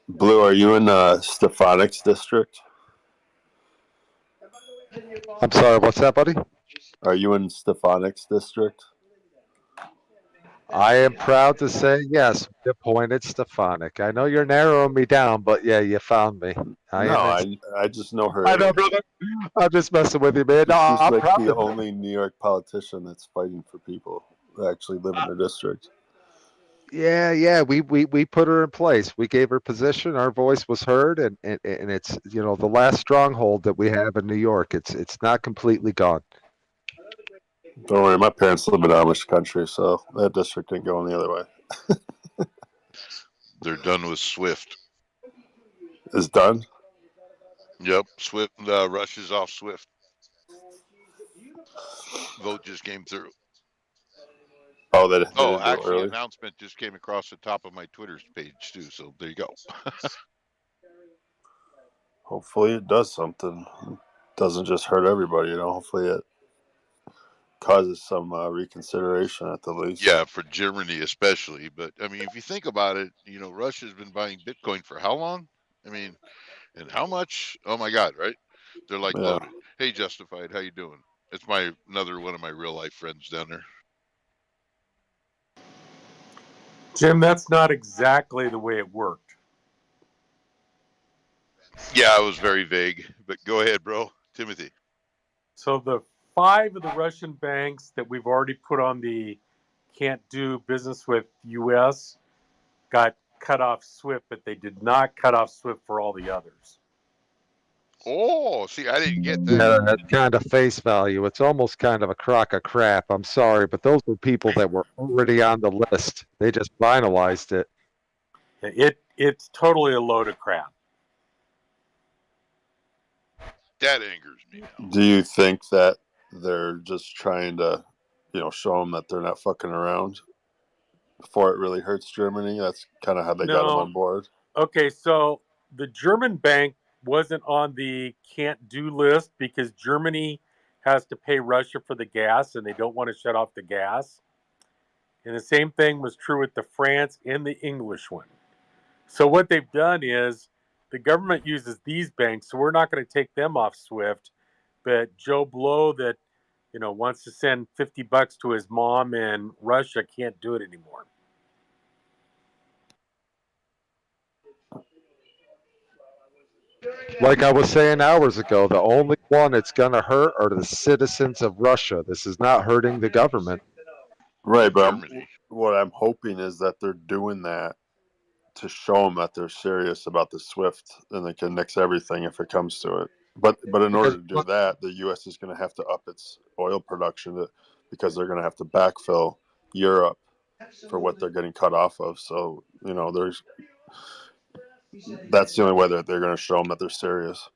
Blue, are you in Stefanik's district? I'm sorry, what's that, buddy? Are you in Stefanik's district? I am proud to say yes. We appointed Stefanik. I know you're narrowing me down, but yeah, you found me. I No, am in. I just know I know, her. brother. I'm just messing with you, man. No, She's I'm like proud the to. only New York politician that's fighting for people that actually live in her district. Yeah. We put her in place. We gave her position. Our voice was heard, and it's the last stronghold that we have in New York. It's not completely gone. Don't worry, my parents live in Amish country, so that district ain't going the other way. They're done with Swift. It's done? Yep, Swift. Russia's off Swift. Vote just came through. Oh, they didn't do Actually, early? announcement just came across the top of my Twitter page too. So there you go. Hopefully it does something. It doesn't just hurt everybody, Hopefully it causes some reconsideration at the least. Yeah, for Germany especially. But I mean, if you think about it, Russia's been buying Bitcoin for how long? I mean, and how much? Oh my God, right? They're like loaded. Hey, Justified, how you doing? It's another one of my real life friends down there. Jim, that's not exactly the way it worked. Yeah, I was very vague, but go ahead, bro. Timothy. So the 5 of the Russian banks that we've already put on the can't do business with U.S. got cut off SWIFT, but they did not cut off SWIFT for all the others. Oh, see, I didn't get that. Yeah, that kind of face value. It's almost kind of a crock of crap. I'm sorry, but those were people that were already on the list. They just finalized it. It's totally a load of crap. That angers me now. Do you think that they're just trying to, show them that they're not fucking around before it really hurts Germany? That's kind of how they got them on board. Okay, so the German bank wasn't on the can't do list because Germany has to pay Russia for the gas and they don't want to shut off the gas. And the same thing was true with the France and the English one. So what they've done is the government uses these banks, so we're not going to take them off SWIFT. But Joe Blow that wants to send $50 to his mom in Russia can't do it anymore. Like I was saying hours ago, the only one it's going to hurt are the citizens of Russia. This is not hurting the government. Right, but what I'm hoping is that they're doing that to show them that they're serious about the SWIFT and they can nix everything if it comes to it. But in order to do that, the U.S. is going to have to up its oil production because they're going to have to backfill Europe for what they're getting cut off of. So, that's the only way that they're going to show them that they're serious.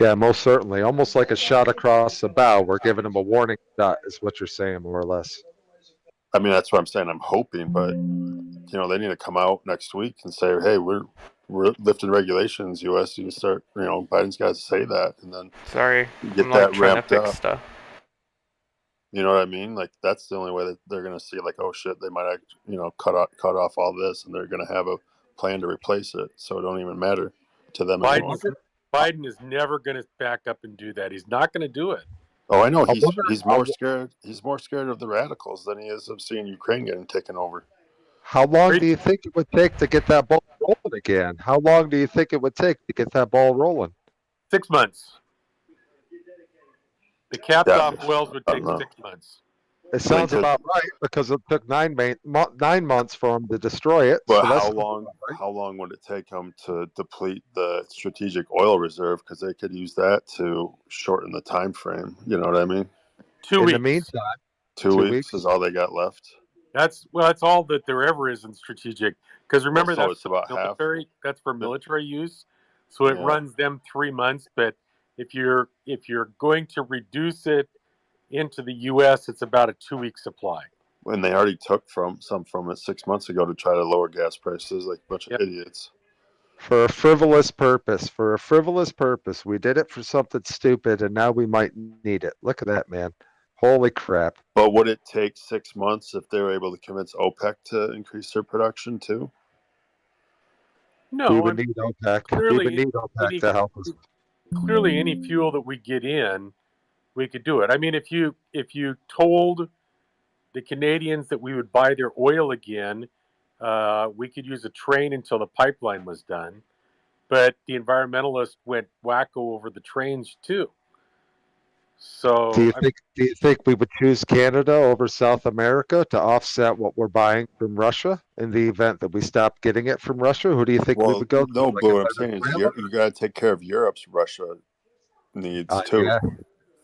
Yeah, most certainly. Almost like a shot across the bow. We're giving them a warning shot, is what you're saying, more or less. I mean, that's what I'm saying. I'm hoping, but they need to come out next week and say, "Hey, we're lifting regulations, U.S. You can start." Biden's got to say that, and then get that ramped up. Stuff. You know what I mean? Like that's the only way that they're going to see, like, oh shit, they might, cut off all this, and they're going to have a plan to replace it, so it don't even matter to them anymore. Biden is never going to back up and do that. He's not going to do it. Oh, I know. He's more scared. He's more scared of the radicals than he is of seeing Ukraine getting taken over. How long do you think it would take to get that ball rolling again? How long do you think it would take to get that ball rolling? 6 months. The capped off wells would take 6 months. It sounds about right because it took 9 months for them to destroy it. But how long would it take them to deplete the strategic oil reserve? Because they could use that to shorten the time frame. You know what I mean? 2 weeks. In the meantime, 2 weeks is all they got left. That's all that there ever is in strategic. Because remember, that's about military. That's for military use, so it runs them 3 months. But if you're going to reduce it into the U.S., it's about a 2-week supply. And they already took some from it 6 months ago to try to lower gas prices, like a bunch of idiots. For a frivolous purpose. We did it for something stupid, and now we might need it. Look at that, man. Holy crap. But would it take 6 months if they were able to convince OPEC to increase their production too? No, We would I'm need OPEC. We would clearly need OPEC any to help us. clearly any fuel that we get in, we could do it. I mean, if you told the Canadians that we would buy their oil again, we could use a train until the pipeline was done. But the environmentalists went wacko over the trains too. So Do you think we would choose Canada over South America to offset what we're buying from Russia in the event that we stop getting it from Russia? Who do you think we Well, would go to? no, Like but a what I'm saying is Venezuela? you got to take care of Europe's Russia needs too. Yeah,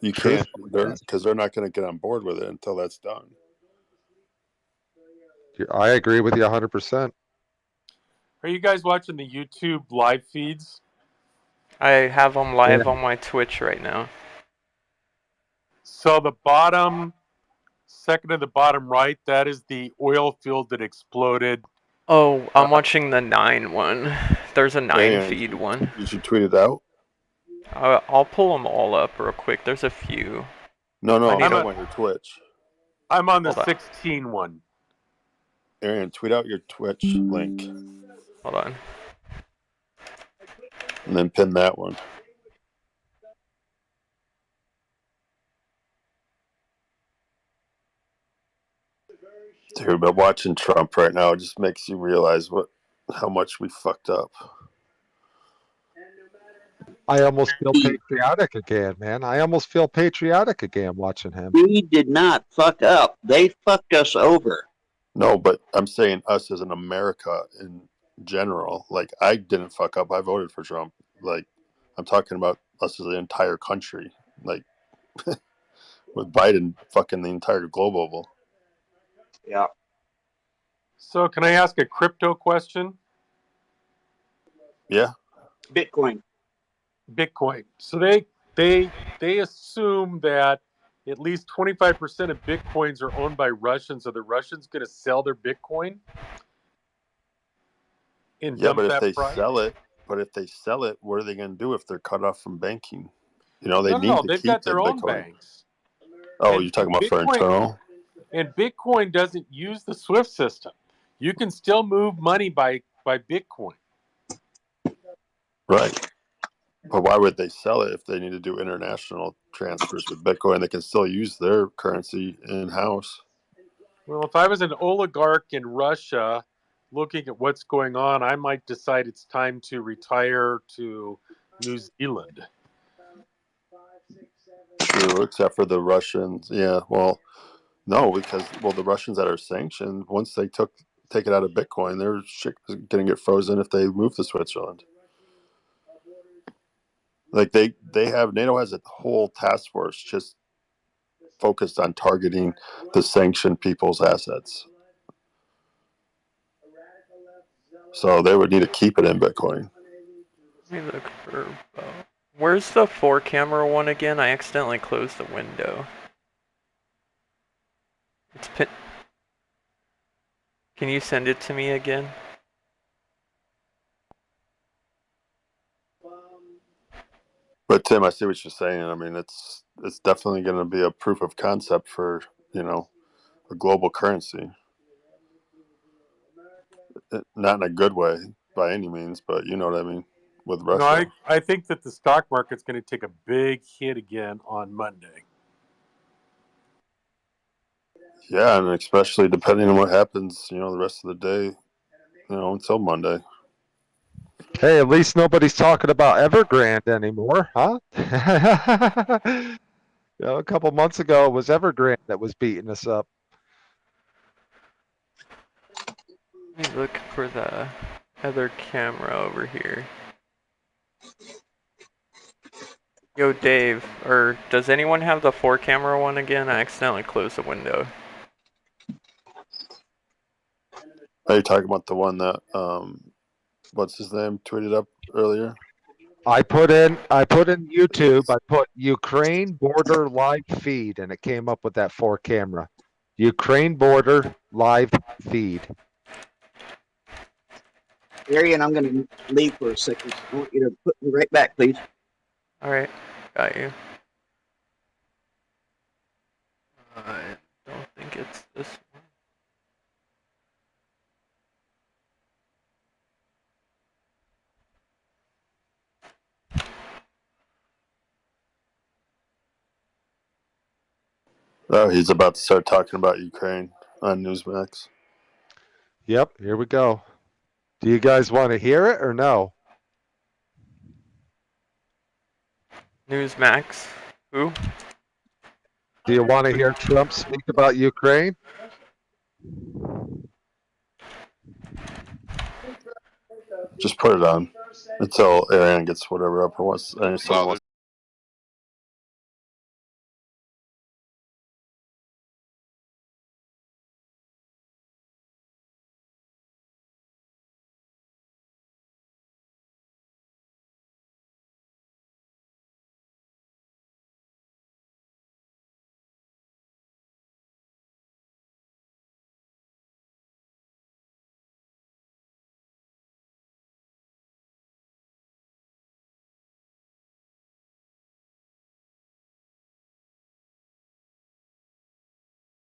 You can't, truthfully, yes. because they're not going to get on board with it until that's done. I agree with you 100%. are you guys watching the YouTube live feeds? I have them live Yeah. on my Twitch right now. So the bottom, second to the bottom right, that is the oil field that exploded. Oh, I'm watching the 9 one. There's a 9 And feed one. you should tweet it out. I'll pull them all up real quick. There's a few. No, I I'm need talking about your Twitch. I'm on the Hold on. 16 one. Aaron, tweet out your Twitch link Hold on. and then pin that one. Dude, but watching Trump right now just makes you realize how much we fucked up. I almost feel patriotic again, man. I almost feel patriotic again watching him. We did not fuck up. They fucked us over. No, but I'm saying us as an America in general. Like, I didn't fuck up. I voted for Trump. Like, I'm talking about us as the entire country. Like, with Biden fucking the entire globe over. Yeah. So can I ask a crypto question? Yeah. Bitcoin. Bitcoin. So they assume that at least 25% of Bitcoins are owned by Russians. Are the Russians going to sell their Bitcoin? And Yeah, dump but if that they price? sell it, what are they going to do if they're cut off from banking? You know, they No, need to they've keep got their own Bitcoin. banks. Oh, And you're talking about for Bitcoin- internal? And Bitcoin doesn't use the SWIFT system. You can still move money by Bitcoin. Right. But why would they sell it if they need to do international transfers with Bitcoin? They can still use their currency in-house. Well, if I was an oligarch in Russia looking at what's going on, I might decide it's time to retire to New Zealand. True, except for the Russians. Yeah, well, no, because the Russians that are sanctioned, once they take it out of Bitcoin, their shit is going to get frozen if they move to Switzerland. Like NATO has a whole task force just focused on targeting the sanctioned people's assets. So they would need to keep it in Bitcoin. Let me look for. Where's the 4-camera one again? I accidentally closed the window. It's pin. Can you send it to me again? But Tim, I see what you're saying. I mean, it's definitely going to be a proof of concept for, a global currency. Not in a good way by any means, but you know what I mean with Russia. No, I think that the stock market's going to take a big hit again on Monday. Yeah, and especially depending on what happens, the rest of the day, until Monday. Hey, at least nobody's talking about Evergrande anymore, huh? A couple months ago, it was Evergrande that was beating us up. Let me look for the other camera over here. Yo, Dave, or does anyone have the 4-camera one again? I accidentally closed the window. Are you talking about the one that what's his name tweeted up earlier? I put in YouTube, I put Ukraine border live feed, and it came up with that 4-camera. Ukraine border live feed. Arian, I'm going to leave for a second. I want you to put me right back, please. Alright, got you. I don't think it's this one. Oh, he's about to start talking about Ukraine on Newsmax. Yep, here we go. Do you guys want to hear it or no? Newsmax. Who? Do you want to hear Trump speak about Ukraine? Just put it on until Aaron gets whatever up. Wants, Wow,